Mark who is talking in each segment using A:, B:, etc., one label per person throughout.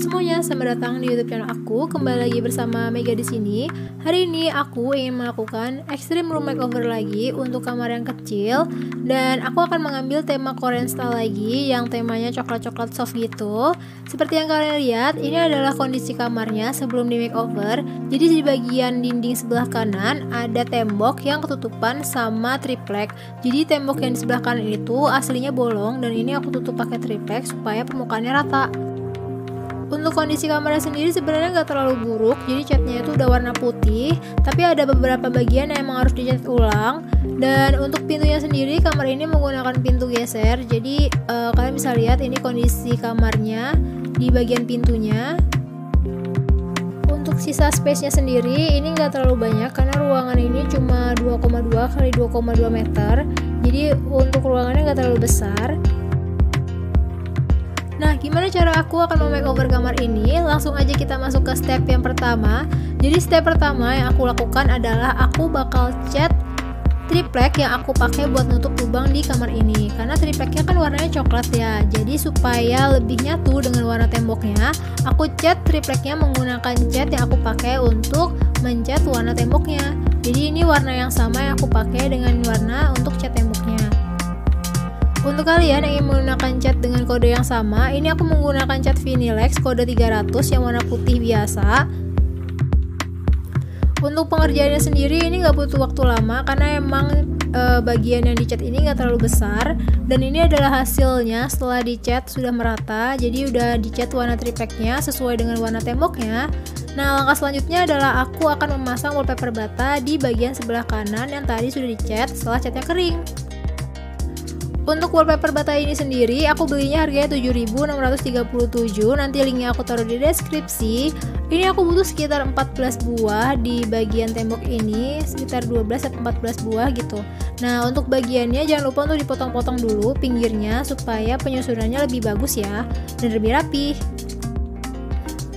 A: semuanya, selamat datang di YouTube channel aku. Kembali lagi bersama Mega di sini. Hari ini aku ingin melakukan extreme room makeover lagi untuk kamar yang kecil, dan aku akan mengambil tema Korean style lagi yang temanya coklat-coklat soft gitu. Seperti yang kalian lihat, ini adalah kondisi kamarnya sebelum di makeover. Jadi di bagian dinding sebelah kanan ada tembok yang ketutupan sama triplek. Jadi tembok yang di sebelah kanan itu aslinya bolong, dan ini aku tutup pakai triplek supaya permukaannya rata. Untuk kondisi kamarnya sendiri sebenarnya nggak terlalu buruk, jadi catnya itu udah warna putih, tapi ada beberapa bagian yang emang harus dicat ulang. Dan untuk pintunya sendiri, kamar ini menggunakan pintu geser, jadi kalian bisa lihat ini kondisi kamarnya di bagian pintunya. Untuk sisa space-nya sendiri ini nggak terlalu banyak karena ruangan ini cuma 2,2 x 2,2 meter, jadi untuk ruangannya nggak terlalu besar. Nah, gimana cara aku akan memakeover kamar ini? Langsung aja kita masuk ke step yang pertama. Jadi step pertama yang aku lakukan adalah aku bakal cat triplek yang aku pakai buat nutup lubang di kamar ini. Karena tripleknya kan warnanya coklat ya. Jadi supaya lebih nyatu dengan warna temboknya, aku cat tripleknya menggunakan cat yang aku pakai untuk mencat warna temboknya. Jadi ini warna yang sama yang aku pakai dengan warna untuk cat temboknya. Untuk kalian yang ingin menggunakan cat dengan kode yang sama, ini aku menggunakan cat Vinilex kode 300 yang warna putih biasa. Untuk pengerjaannya sendiri ini nggak butuh waktu lama karena emang bagian yang dicat ini nggak terlalu besar, dan ini adalah hasilnya setelah dicat sudah merata. Jadi udah dicat warna tripleknya sesuai dengan warna temboknya. Nah, langkah selanjutnya adalah aku akan memasang wallpaper bata di bagian sebelah kanan yang tadi sudah dicat setelah catnya kering. Untuk wallpaper bata ini sendiri aku belinya harganya 7.637, nanti linknya aku taruh di deskripsi. Ini aku butuh sekitar 14 buah di bagian tembok ini, sekitar 12 atau 14 buah gitu. Nah, untuk bagiannya jangan lupa untuk dipotong-potong dulu pinggirnya supaya penyusunannya lebih bagus ya, dan lebih rapih.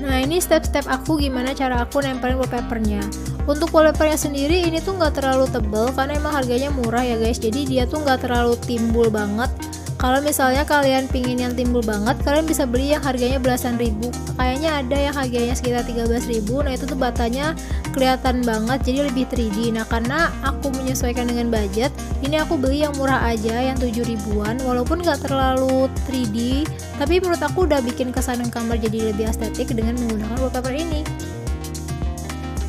A: Nah, ini step-step aku gimana cara aku nempelin wallpapernya. Untuk wallpapernya sendiri ini tuh nggak terlalu tebel karena emang harganya murah ya guys, jadi dia tuh nggak terlalu timbul banget. Kalau misalnya kalian pingin yang timbul banget, kalian bisa beli yang harganya belasan ribu. Kayaknya ada yang harganya sekitar 13.000. Nah, itu tuh batanya kelihatan banget, jadi lebih 3D. Nah, karena aku menyesuaikan dengan budget, ini aku beli yang murah aja, yang 7 ribuan. Walaupun nggak terlalu 3D, tapi menurut aku udah bikin kesan kamar jadi lebih estetik dengan menggunakan wallpaper ini.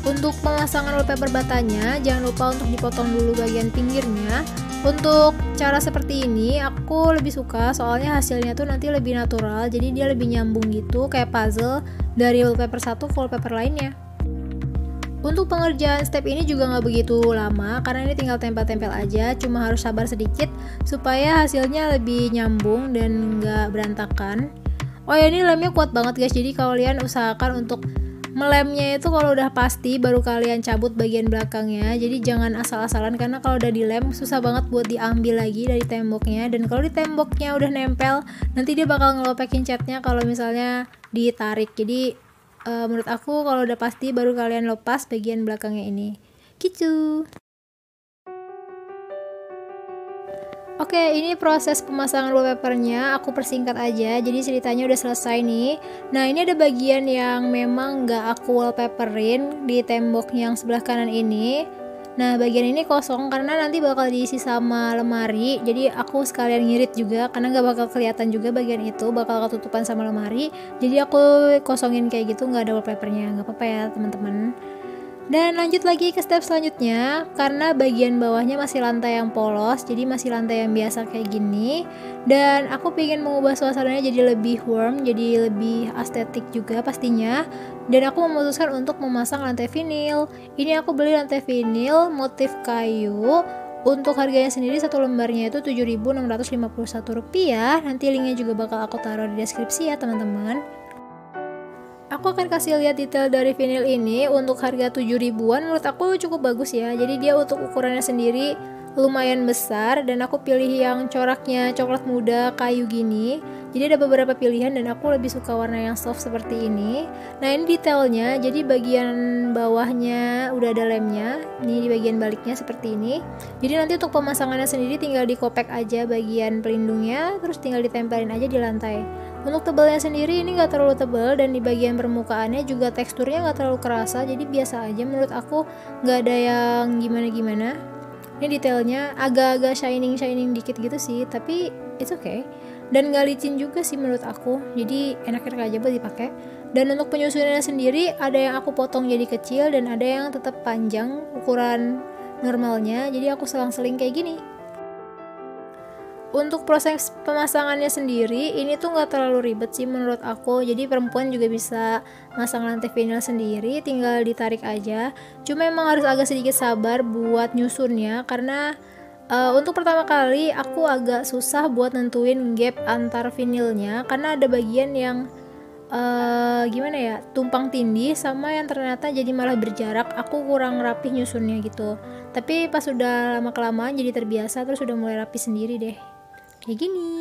A: Untuk pemasangan wallpaper batanya, jangan lupa untuk dipotong dulu bagian pinggirnya. Untuk cara seperti ini aku lebih suka, soalnya hasilnya tuh nanti lebih natural, jadi dia lebih nyambung gitu, kayak puzzle dari wallpaper satu ke wallpaper lainnya. Untuk pengerjaan step ini juga nggak begitu lama, karena ini tinggal tempel-tempel aja, cuma harus sabar sedikit supaya hasilnya lebih nyambung dan nggak berantakan. Oh ya, ini lemnya kuat banget guys, jadi kalian usahakan untuk melemnya itu kalau udah pasti baru kalian cabut bagian belakangnya. Jadi jangan asal-asalan karena kalau udah dilem susah banget buat diambil lagi dari temboknya, dan kalau di temboknya udah nempel nanti dia bakal ngelopekin catnya kalau misalnya ditarik. Jadi menurut aku kalau udah pasti baru kalian lepas bagian belakangnya ini gitu. Oke, ini proses pemasangan wallpapernya, aku persingkat aja, jadi ceritanya udah selesai nih. Nah, ini ada bagian yang memang nggak aku wallpaperin di tembok yang sebelah kanan ini. Nah, bagian ini kosong karena nanti bakal diisi sama lemari, jadi aku sekalian ngirit juga karena nggak bakal kelihatan juga bagian itu, bakal ketutupan sama lemari. Jadi aku kosongin kayak gitu, nggak ada wallpapernya, nggak apa-apa ya teman-teman. Dan lanjut lagi ke step selanjutnya, karena bagian bawahnya masih lantai yang polos, jadi masih lantai yang biasa kayak gini. Dan aku pengen mengubah suasananya jadi lebih warm, jadi lebih estetik juga pastinya. Dan aku memutuskan untuk memasang lantai vinil. Ini aku beli lantai vinil motif kayu. Untuk harganya sendiri satu lembarnya itu Rp7.651. Nanti linknya juga bakal aku taruh di deskripsi ya teman-teman. Aku akan kasih lihat detail dari vinil ini. Untuk harga 7 ribuan menurut aku cukup bagus ya. Jadi dia untuk ukurannya sendiri lumayan besar, dan aku pilih yang coraknya coklat muda kayu gini. Jadi ada beberapa pilihan dan aku lebih suka warna yang soft seperti ini. Nah, ini detailnya. Jadi bagian bawahnya udah ada lemnya. Ini di bagian baliknya seperti ini. Jadi nanti untuk pemasangannya sendiri tinggal dikopek aja bagian pelindungnya, terus tinggal ditempelin aja di lantai. Untuk tebalnya sendiri ini nggak terlalu tebal, dan di bagian permukaannya juga teksturnya nggak terlalu kerasa, jadi biasa aja menurut aku, nggak ada yang gimana-gimana. Ini detailnya agak-agak shining dikit gitu sih, tapi it's okay. Dan nggak licin juga sih menurut aku, jadi enak-enak aja buat dipakai. Dan untuk penyusunannya sendiri, ada yang aku potong jadi kecil dan ada yang tetap panjang ukuran normalnya, jadi aku selang-seling kayak gini. Untuk proses pemasangannya sendiri, ini tuh nggak terlalu ribet sih menurut aku. Jadi perempuan juga bisa masang lantai vinyl sendiri, tinggal ditarik aja. Cuma emang harus agak sedikit sabar buat nyusunnya, karena untuk pertama kali aku agak susah buat nentuin gap antar vinilnya, karena ada bagian yang gimana ya, tumpang tindih sama yang ternyata jadi malah berjarak. Aku kurang rapih nyusunnya gitu. Tapi pas udah lama kelamaan jadi terbiasa, terus udah mulai rapi sendiri deh. Kayak gini.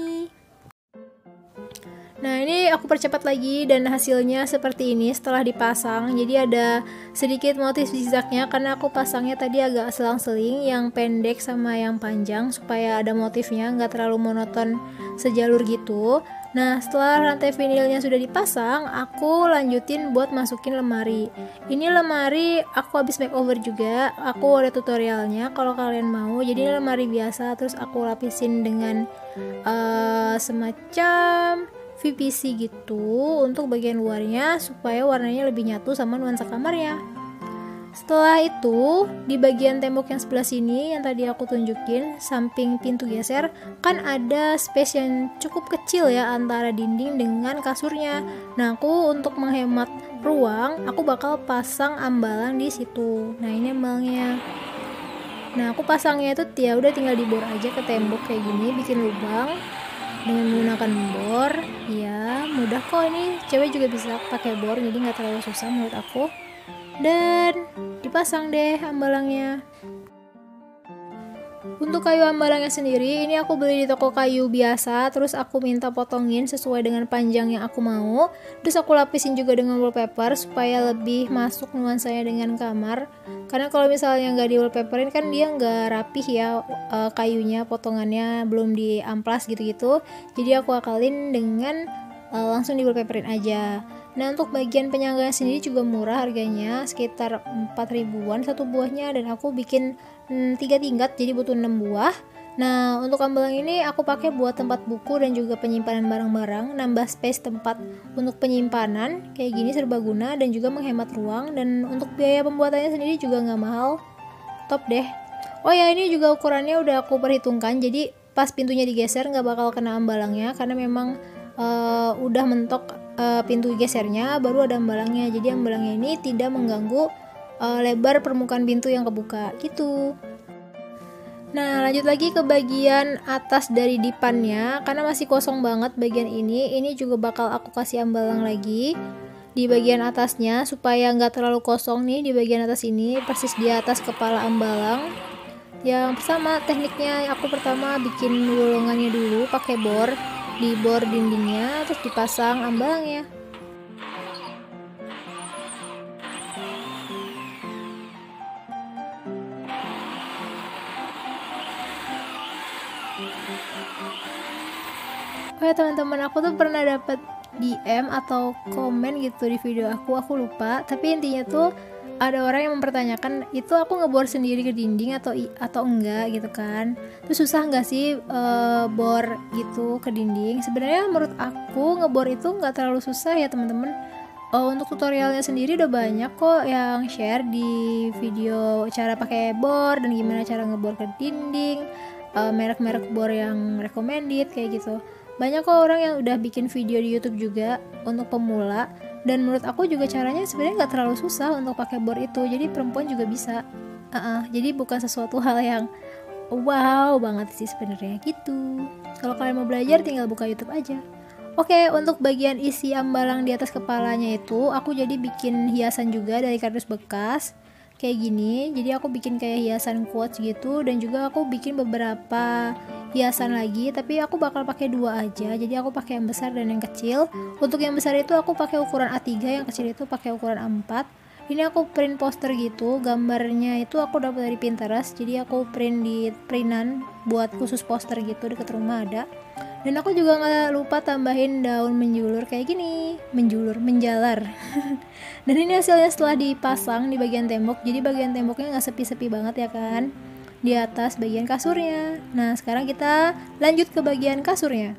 A: Nah, ini aku percepat lagi dan hasilnya seperti ini setelah dipasang. Jadi ada sedikit motif zigzagnya karena aku pasangnya tadi agak selang-seling, yang pendek sama yang panjang, supaya ada motifnya, nggak terlalu monoton sejalur gitu. Nah, setelah rantai vinilnya sudah dipasang, aku lanjutin buat masukin lemari. Ini lemari aku habis makeover juga, aku ada tutorialnya kalau kalian mau. Jadi ini lemari biasa, terus aku lapisin dengan semacam VPC gitu untuk bagian luarnya, supaya warnanya lebih nyatu sama nuansa kamarnya. Setelah itu, di bagian tembok yang sebelah sini yang tadi aku tunjukin, samping pintu geser, kan ada space yang cukup kecil ya antara dinding dengan kasurnya. Nah, aku untuk menghemat ruang, aku bakal pasang ambalan di situ. Nah, ini ambalnya. Nah, aku pasangnya itu ya udah tinggal dibor aja ke tembok kayak gini, bikin lubang dengan menggunakan bor. Ya, mudah kok, ini cewek juga bisa pakai bor, jadi nggak terlalu susah menurut aku. Dan dipasang deh ambalangnya. Untuk kayu ambalangnya sendiri, ini aku beli di toko kayu biasa, terus aku minta potongin sesuai dengan panjang yang aku mau. Terus aku lapisin juga dengan wallpaper supaya lebih masuk nuansanya dengan kamar. Karena kalau misalnya nggak di wallpaperin kan dia nggak rapih ya, kayunya, potongannya belum diamplas gitu-gitu. Jadi aku akalin dengan langsung di wallpaperin aja. Nah, untuk bagian penyangganya sendiri juga murah harganya, sekitar 4 ribuan satu buahnya, dan aku bikin 3 tingkat, jadi butuh 6 buah. Nah, untuk ambalang ini aku pakai buat tempat buku dan juga penyimpanan barang-barang, nambah space tempat untuk penyimpanan, kayak gini serbaguna dan juga menghemat ruang. Dan untuk biaya pembuatannya sendiri juga nggak mahal, top deh. Oh ya, ini juga ukurannya udah aku perhitungkan, jadi pas pintunya digeser nggak bakal kena ambalangnya, karena memang udah mentok pintu gesernya, baru ada ambalangnya. Jadi ambalangnya ini tidak mengganggu lebar permukaan pintu yang kebuka gitu. Nah, lanjut lagi ke bagian atas dari dipannya, karena masih kosong banget bagian ini. Ini juga bakal aku kasih ambalang lagi di bagian atasnya supaya nggak terlalu kosong nih. Di bagian atas ini persis di atas kepala ambalang. Yang pertama tekniknya, aku pertama bikin bolongannya dulu pakai bor, di bor dindingnya, terus dipasang ambalangnya. Oh ya teman-teman, aku tuh pernah dapat DM atau komen gitu di video aku lupa, tapi intinya tuh ada orang yang mempertanyakan itu aku ngebor sendiri ke dinding atau enggak gitu kan. Terus susah nggak sih bor gitu ke dinding? Sebenarnya menurut aku ngebor itu nggak terlalu susah ya teman-teman. Untuk tutorialnya sendiri udah banyak kok yang share di video cara pakai bor dan gimana cara ngebor ke dinding, merek-merek bor yang recommended kayak gitu. Banyak kok orang yang udah bikin video di YouTube juga untuk pemula. Dan menurut aku juga caranya sebenarnya nggak terlalu susah untuk pakai bor itu, jadi perempuan juga bisa. Jadi bukan sesuatu hal yang wow banget sih sebenarnya gitu. Kalau kalian mau belajar tinggal buka YouTube aja. Oke, untuk bagian isi ambalang di atas kepalanya itu aku jadi bikin hiasan juga dari kardus bekas kayak gini. Jadi aku bikin kayak hiasan quotes gitu, dan juga aku bikin beberapa hiasan lagi, tapi aku bakal pakai 2 aja. Jadi aku pakai yang besar dan yang kecil. Untuk yang besar itu aku pakai ukuran A3, yang kecil itu pakai ukuran A4. Ini aku print poster gitu, gambarnya itu aku dapat dari Pinterest. Jadi aku print di printan buat khusus poster gitu, dekat rumah ada. Dan aku juga nggak lupa tambahin daun menjulur kayak gini, menjalar. Dan ini hasilnya setelah dipasang di bagian tembok, jadi bagian temboknya nggak sepi-sepi banget ya kan, di atas bagian kasurnya. Nah sekarang kita lanjut ke bagian kasurnya.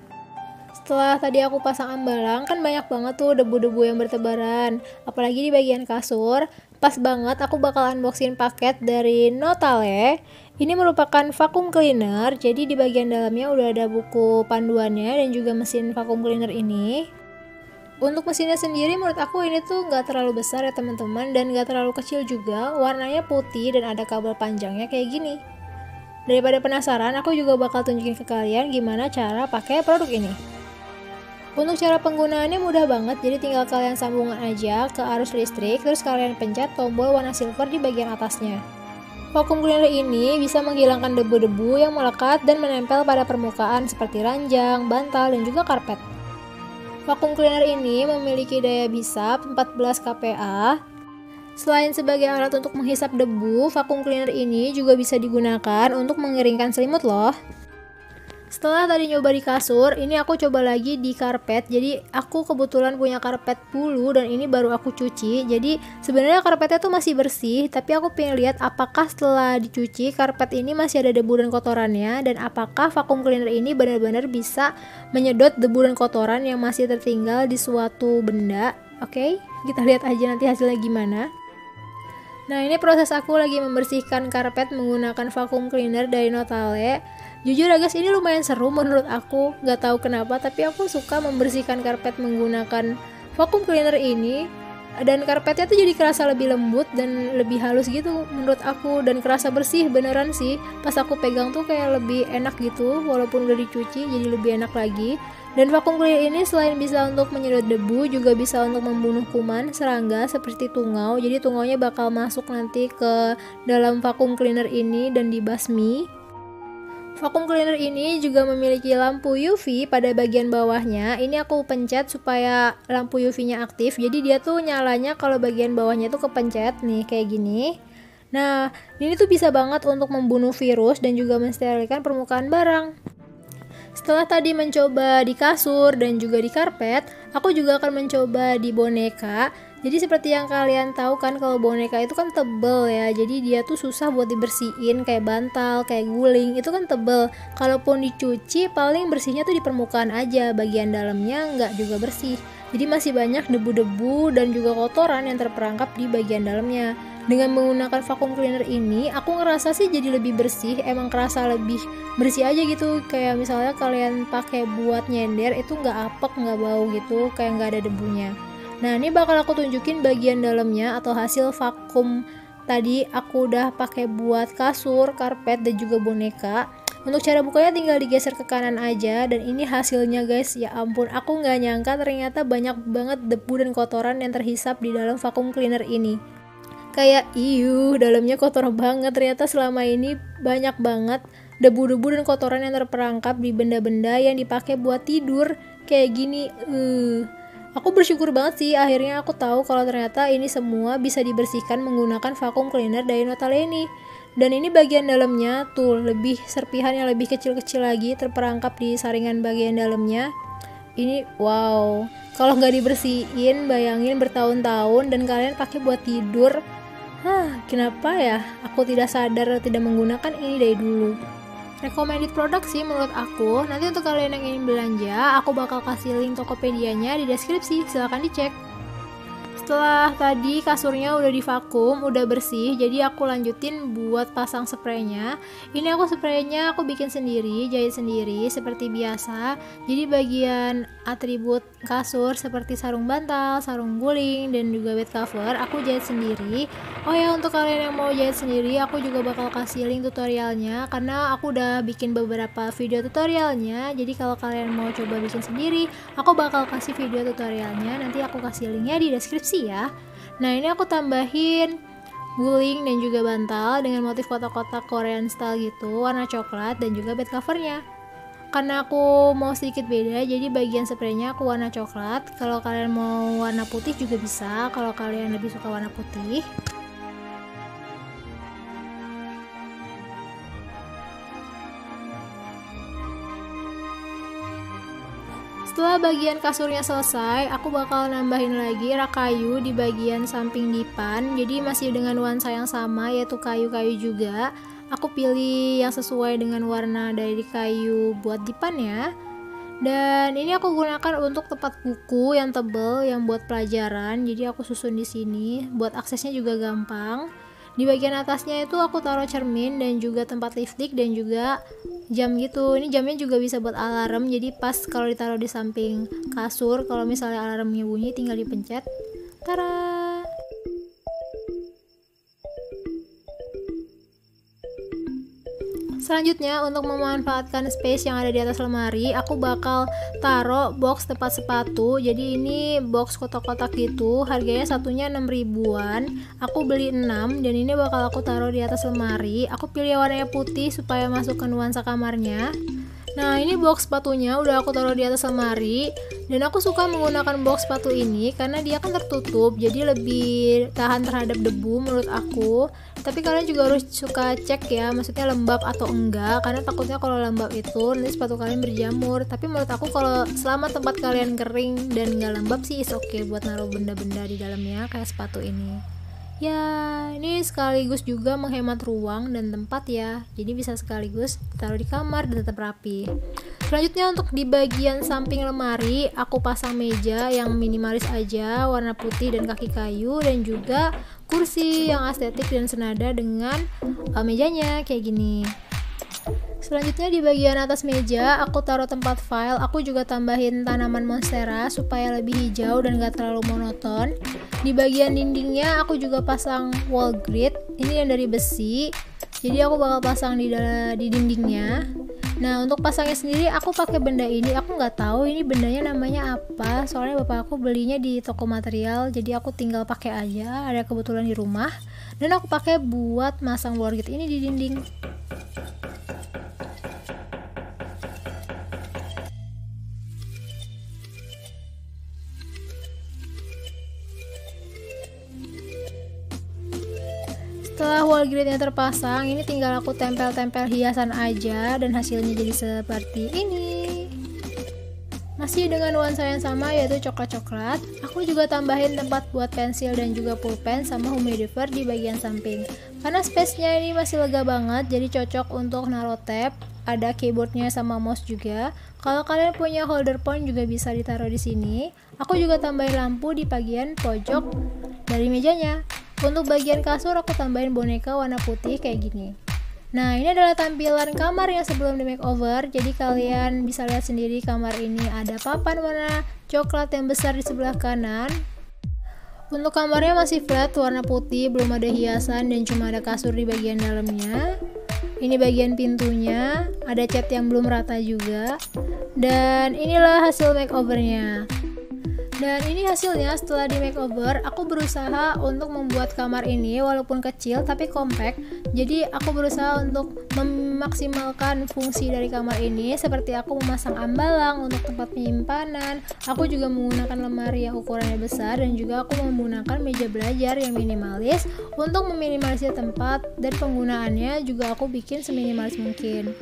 A: Setelah tadi aku pasang ambalang, kan banyak banget tuh debu-debu yang bertebaran, apalagi di bagian kasur. Pas banget aku bakal unboxing paket dari Notale. Ini merupakan vacuum cleaner, jadi di bagian dalamnya udah ada buku panduannya dan juga mesin vacuum cleaner ini. Untuk mesinnya sendiri menurut aku ini tuh nggak terlalu besar ya teman-teman, dan nggak terlalu kecil juga. Warnanya putih dan ada kabel panjangnya kayak gini. Daripada penasaran, aku juga bakal tunjukin ke kalian gimana cara pakai produk ini. Untuk cara penggunaannya mudah banget, jadi tinggal kalian sambungkan aja ke arus listrik, terus kalian pencet tombol warna silver di bagian atasnya. Vacuum cleaner ini bisa menghilangkan debu-debu yang melekat dan menempel pada permukaan seperti ranjang, bantal, dan juga karpet. Vacuum cleaner ini memiliki daya hisap 14 kPa. Selain sebagai alat untuk menghisap debu, vacuum cleaner ini juga bisa digunakan untuk mengeringkan selimut loh. Setelah tadi nyoba di kasur, ini aku coba lagi di karpet. Jadi aku kebetulan punya karpet bulu dan ini baru aku cuci. Jadi sebenarnya karpetnya tuh masih bersih, tapi aku pengen lihat apakah setelah dicuci karpet ini masih ada debu dan kotorannya, dan apakah vacuum cleaner ini benar-benar bisa menyedot debu dan kotoran yang masih tertinggal di suatu benda. Oke, kita lihat aja nanti hasilnya gimana. Nah, ini proses aku lagi membersihkan karpet menggunakan vacuum cleaner dari Notale. Jujur ya guys, ini lumayan seru menurut aku, gak tahu kenapa, tapi aku suka membersihkan karpet menggunakan vacuum cleaner ini. Dan karpetnya tuh jadi kerasa lebih lembut dan lebih halus gitu menurut aku, dan kerasa bersih beneran sih. Pas aku pegang tuh kayak lebih enak gitu, walaupun udah dicuci jadi lebih enak lagi. Dan vacuum cleaner ini selain bisa untuk menyedot debu, juga bisa untuk membunuh kuman, serangga seperti tungau. Jadi tungaunya bakal masuk nanti ke dalam vacuum cleaner ini dan dibasmi. Vacuum cleaner ini juga memiliki lampu UV pada bagian bawahnya. Ini aku pencet supaya lampu UV-nya aktif. Jadi dia tuh nyalanya kalau bagian bawahnya tuh kepencet nih kayak gini. Nah, ini tuh bisa banget untuk membunuh virus dan juga mensterilkan permukaan barang. Setelah tadi mencoba di kasur dan juga di karpet, aku juga akan mencoba di boneka. Jadi seperti yang kalian tahu kan, kalau boneka itu kan tebel ya, jadi dia tuh susah buat dibersihin, kayak bantal, kayak guling, itu kan tebel. Kalaupun dicuci paling bersihnya tuh di permukaan aja, bagian dalamnya nggak juga bersih. Jadi masih banyak debu-debu dan juga kotoran yang terperangkap di bagian dalamnya. Dengan menggunakan vacuum cleaner ini, aku ngerasa sih jadi lebih bersih, emang kerasa lebih bersih aja gitu. Kayak misalnya kalian pakai buat nyender, itu nggak apek, nggak bau gitu, kayak nggak ada debunya. Nah, ini bakal aku tunjukin bagian dalamnya atau hasil vakum tadi aku udah pakai buat kasur, karpet, dan juga boneka. Untuk cara bukanya tinggal digeser ke kanan aja, dan ini hasilnya guys. Ya ampun, aku nggak nyangka ternyata banyak banget debu dan kotoran yang terhisap di dalam vacuum cleaner ini. Kayak dalamnya kotor banget. Ternyata selama ini banyak banget debu-debu dan kotoran yang terperangkap di benda-benda yang dipakai buat tidur kayak gini. Aku bersyukur banget sih akhirnya aku tahu kalau ternyata ini semua bisa dibersihkan menggunakan vacuum cleaner dari Notale ini. Dan ini bagian dalamnya tuh lebih serpihan yang lebih kecil-kecil lagi terperangkap di saringan bagian dalamnya. Ini wow, kalau nggak dibersihin bayangin bertahun-tahun dan kalian pakai buat tidur. Kenapa ya aku tidak sadar tidak menggunakan ini dari dulu. Recommended product sih menurut aku. Nanti untuk kalian yang ingin belanja, aku bakal kasih link Tokopedia-nya di deskripsi, silahkan dicek. Setelah tadi kasurnya udah divakum, udah bersih, jadi aku lanjutin buat pasang spraynya. Ini aku spraynya aku bikin sendiri, jahit sendiri seperti biasa. Jadi bagian atribut kasur seperti sarung bantal, sarung guling, dan juga bed cover aku jahit sendiri. Oh ya, untuk kalian yang mau jahit sendiri, aku juga bakal kasih link tutorialnya karena aku udah bikin beberapa video tutorialnya. Jadi kalau kalian mau coba bikin sendiri, aku bakal kasih video tutorialnya. Nanti aku kasih linknya di deskripsi ya. Nah, ini aku tambahin guling dan juga bantal dengan motif kotak-kotak Korean style gitu, warna coklat, dan juga bed covernya. Karena aku mau sedikit beda, jadi bagian spraynya aku warna coklat. Kalau kalian mau warna putih juga bisa, kalau kalian lebih suka warna putih. Setelah bagian kasurnya selesai, aku bakal nambahin lagi rak kayu di bagian samping dipan. Jadi masih dengan nuansa yang sama, yaitu kayu-kayu juga. Aku pilih yang sesuai dengan warna dari kayu buat dipannya. Dan ini aku gunakan untuk tempat buku yang tebel yang buat pelajaran. Jadi aku susun di sini, buat aksesnya juga gampang. Di bagian atasnya itu aku taruh cermin dan juga tempat lipstick dan juga jam gitu. Ini jamnya juga bisa buat alarm. Jadi pas kalau ditaruh di samping kasur, kalau misalnya alarmnya bunyi tinggal dipencet. Tara! Selanjutnya, untuk memanfaatkan space yang ada di atas lemari, aku bakal taruh box tempat sepatu. Jadi ini box kotak-kotak gitu, harganya satunya 6 ribuan. Aku beli 6 dan ini bakal aku taruh di atas lemari. Aku pilih warnanya putih supaya masuk ke nuansa kamarnya. Nah, ini box sepatunya udah aku taruh di atas lemari. Dan aku suka menggunakan box sepatu ini karena dia kan tertutup, jadi lebih tahan terhadap debu menurut aku. Tapi kalian juga harus suka cek ya, maksudnya lembab atau enggak, karena takutnya kalau lembab itu nanti sepatu kalian berjamur. Tapi menurut aku kalau selama tempat kalian kering dan nggak lembab sih is oke buat naruh benda-benda di dalamnya kayak sepatu ini. Ya, ini sekaligus juga menghemat ruang dan tempat ya. Jadi bisa sekaligus taruh di kamar dan tetap rapi. Selanjutnya untuk di bagian samping lemari, aku pasang meja yang minimalis aja, warna putih dan kaki kayu, dan juga kursi yang estetik dan senada dengan mejanya kayak gini. Selanjutnya di bagian atas meja aku taruh tempat file. Aku juga tambahin tanaman monstera supaya lebih hijau dan gak terlalu monoton. Di bagian dindingnya aku juga pasang wall grid. Ini yang dari besi, jadi aku bakal pasang di dindingnya. Nah, untuk pasangnya sendiri aku pakai benda ini. Aku nggak tahu ini bendanya namanya apa, soalnya bapak aku belinya di toko material, jadi aku tinggal pakai aja, ada kebetulan di rumah. Dan aku pakai buat masang wall grid ini di dinding. Setelah wall gridnya terpasang, ini tinggal aku tempel-tempel hiasan aja dan hasilnya jadi seperti ini. Masih dengan nuansa yang sama yaitu coklat-coklat. Aku juga tambahin tempat buat pensil dan juga pulpen sama humidifier di bagian samping. Karena space-nya ini masih lega banget, jadi cocok untuk naruh tab. Ada keyboardnya sama mouse juga. Kalau kalian punya holder phone juga bisa ditaruh di sini. Aku juga tambahin lampu di bagian pojok dari mejanya. Untuk bagian kasur aku tambahin boneka warna putih kayak gini. Nah, ini adalah tampilan kamar yang sebelum di makeover. Jadi kalian bisa lihat sendiri kamar ini ada papan warna coklat yang besar di sebelah kanan. Untuk kamarnya masih flat warna putih, belum ada hiasan dan cuma ada kasur di bagian dalamnya. Ini bagian pintunya, ada cat yang belum rata juga. Dan inilah hasil makeovernya. Dan ini hasilnya setelah di makeover. Aku berusaha untuk membuat kamar ini walaupun kecil tapi compact. Jadi aku berusaha untuk memaksimalkan fungsi dari kamar ini, seperti aku memasang ambalang untuk tempat penyimpanan. Aku juga menggunakan lemari yang ukurannya besar dan juga aku menggunakan meja belajar yang minimalis untuk meminimalisir tempat, dan penggunaannya juga aku bikin seminimalis mungkin.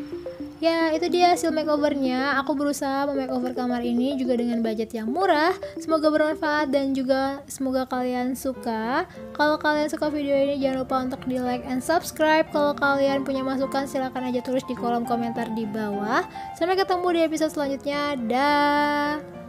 A: Ya, itu dia hasil makeovernya. Aku berusaha memakeover kamar ini juga dengan budget yang murah. Semoga bermanfaat dan juga semoga kalian suka. Kalau kalian suka video ini, jangan lupa untuk di like and subscribe. Kalau kalian punya masukan, silahkan aja tulis di kolom komentar di bawah. Sampai ketemu di episode selanjutnya. Dah.